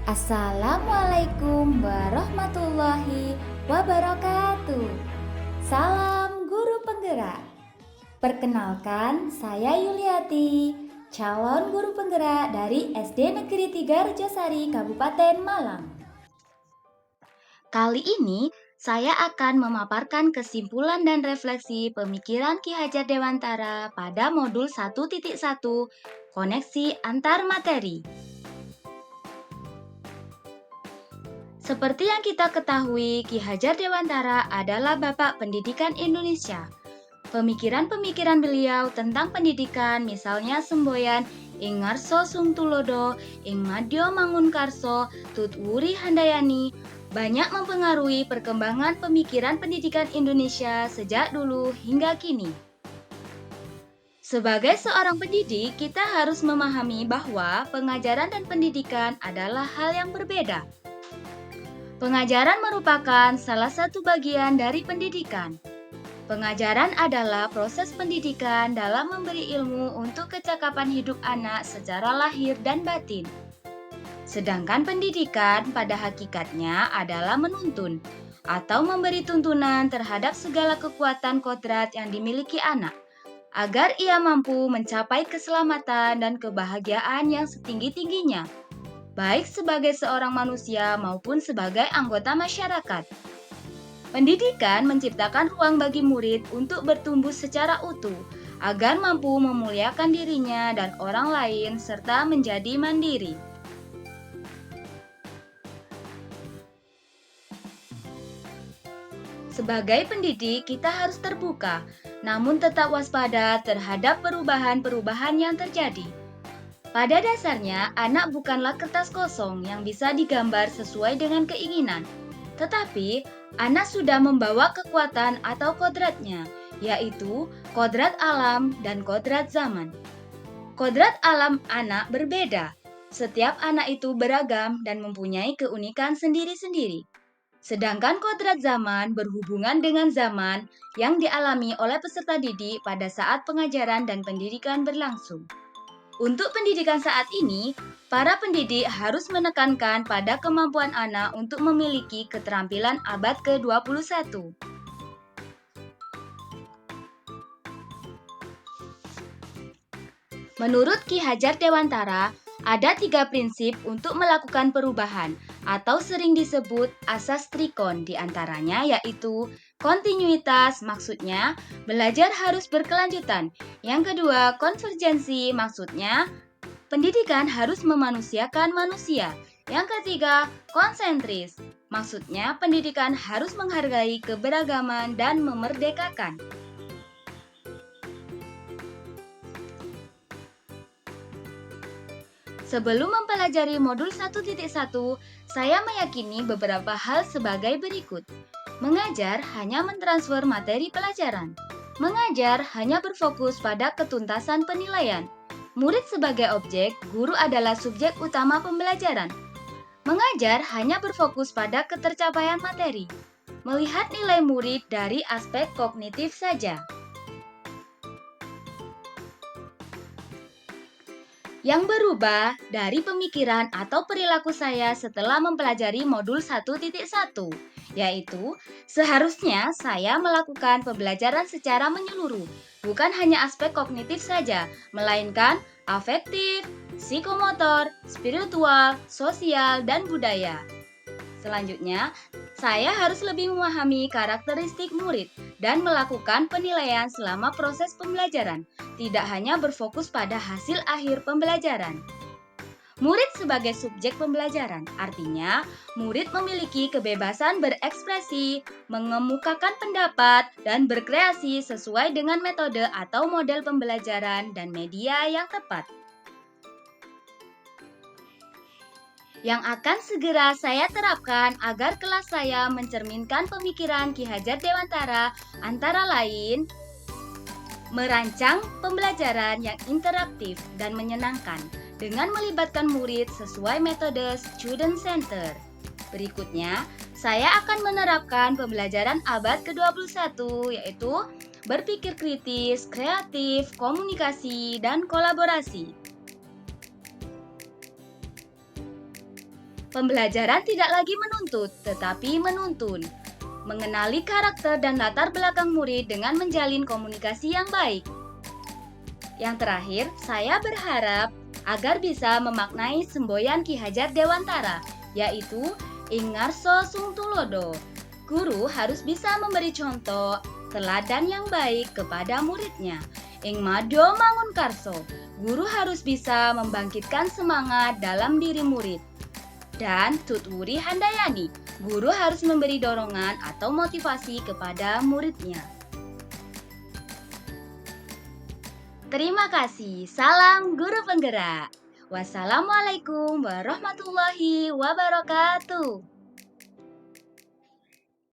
Assalamualaikum warahmatullahi wabarakatuh. Salam guru penggerak. Perkenalkan, saya Yuliati, calon guru penggerak dari SD Negeri 3 Rejosari, Kabupaten Malang. Kali ini, saya akan memaparkan kesimpulan dan refleksi pemikiran Ki Hajar Dewantara pada modul 1.1, koneksi antar materi. Seperti yang kita ketahui, Ki Hajar Dewantara adalah Bapak Pendidikan Indonesia. Pemikiran-pemikiran beliau tentang pendidikan, misalnya semboyan ing ngarso sungtulodo, ing madya mangunkarso, tutwuri handayani, banyak mempengaruhi perkembangan pemikiran pendidikan Indonesia sejak dulu hingga kini. Sebagai seorang pendidik, kita harus memahami bahwa pengajaran dan pendidikan adalah hal yang berbeda. Pengajaran merupakan salah satu bagian dari pendidikan. Pengajaran adalah proses pendidikan dalam memberi ilmu untuk kecakapan hidup anak secara lahir dan batin. Sedangkan pendidikan pada hakikatnya adalah menuntun atau memberi tuntunan terhadap segala kekuatan kodrat yang dimiliki anak, agar ia mampu mencapai keselamatan dan kebahagiaan yang setinggi-tingginya, baik sebagai seorang manusia maupun sebagai anggota masyarakat. Pendidikan menciptakan ruang bagi murid untuk bertumbuh secara utuh, agar mampu memuliakan dirinya dan orang lain serta menjadi mandiri. Sebagai pendidik, kita harus terbuka, namun tetap waspada terhadap perubahan-perubahan yang terjadi. Pada dasarnya, anak bukanlah kertas kosong yang bisa digambar sesuai dengan keinginan. Tetapi, anak sudah membawa kekuatan atau kodratnya, yaitu kodrat alam dan kodrat zaman. Kodrat alam anak berbeda. Setiap anak itu beragam dan mempunyai keunikan sendiri-sendiri. Sedangkan kodrat zaman berhubungan dengan zaman yang dialami oleh peserta didik pada saat pengajaran dan pendidikan berlangsung. Untuk pendidikan saat ini, para pendidik harus menekankan pada kemampuan anak untuk memiliki keterampilan abad ke-21. Menurut Ki Hajar Dewantara, ada 3 prinsip untuk melakukan perubahan atau sering disebut asas trikon, diantaranya yaitu kontinuitas, maksudnya belajar harus berkelanjutan. Yang kedua, konvergensi, maksudnya pendidikan harus memanusiakan manusia. Yang ketiga, konsentris, maksudnya pendidikan harus menghargai keberagaman dan memerdekakan. Sebelum mempelajari modul 1.1, saya meyakini beberapa hal sebagai berikut. Mengajar hanya mentransfer materi pelajaran. Mengajar hanya berfokus pada ketuntasan penilaian. Murid sebagai objek, guru adalah subjek utama pembelajaran. Mengajar hanya berfokus pada ketercapaian materi. Melihat nilai murid dari aspek kognitif saja. Yang berubah dari pemikiran atau perilaku saya setelah mempelajari modul 1.1, yaitu seharusnya saya melakukan pembelajaran secara menyeluruh, bukan hanya aspek kognitif saja, melainkan afektif, psikomotor, spiritual, sosial, dan budaya. Selanjutnya, saya harus lebih memahami karakteristik murid dan melakukan penilaian selama proses pembelajaran, tidak hanya berfokus pada hasil akhir pembelajaran. Murid sebagai subjek pembelajaran, artinya murid memiliki kebebasan berekspresi, mengemukakan pendapat, dan berkreasi sesuai dengan metode atau model pembelajaran dan media yang tepat. Yang akan segera saya terapkan agar kelas saya mencerminkan pemikiran Ki Hajar Dewantara antara lain merancang pembelajaran yang interaktif dan menyenangkan dengan melibatkan murid sesuai metode student center. Berikutnya, saya akan menerapkan pembelajaran abad ke-21 yaitu berpikir kritis, kreatif, komunikasi, dan kolaborasi. Pembelajaran tidak lagi menuntut, tetapi menuntun. Mengenali karakter dan latar belakang murid dengan menjalin komunikasi yang baik. Yang terakhir, saya berharap agar bisa memaknai semboyan Ki Hajar Dewantara, yaitu Ingarso Sungtulodo. Guru harus bisa memberi contoh teladan yang baik kepada muridnya. Ing Mado Mangunkarso, guru harus bisa membangkitkan semangat dalam diri murid. Dan Tutwuri Handayani, guru harus memberi dorongan atau motivasi kepada muridnya. Terima kasih. Salam guru penggerak. Wassalamualaikum warahmatullahi wabarakatuh.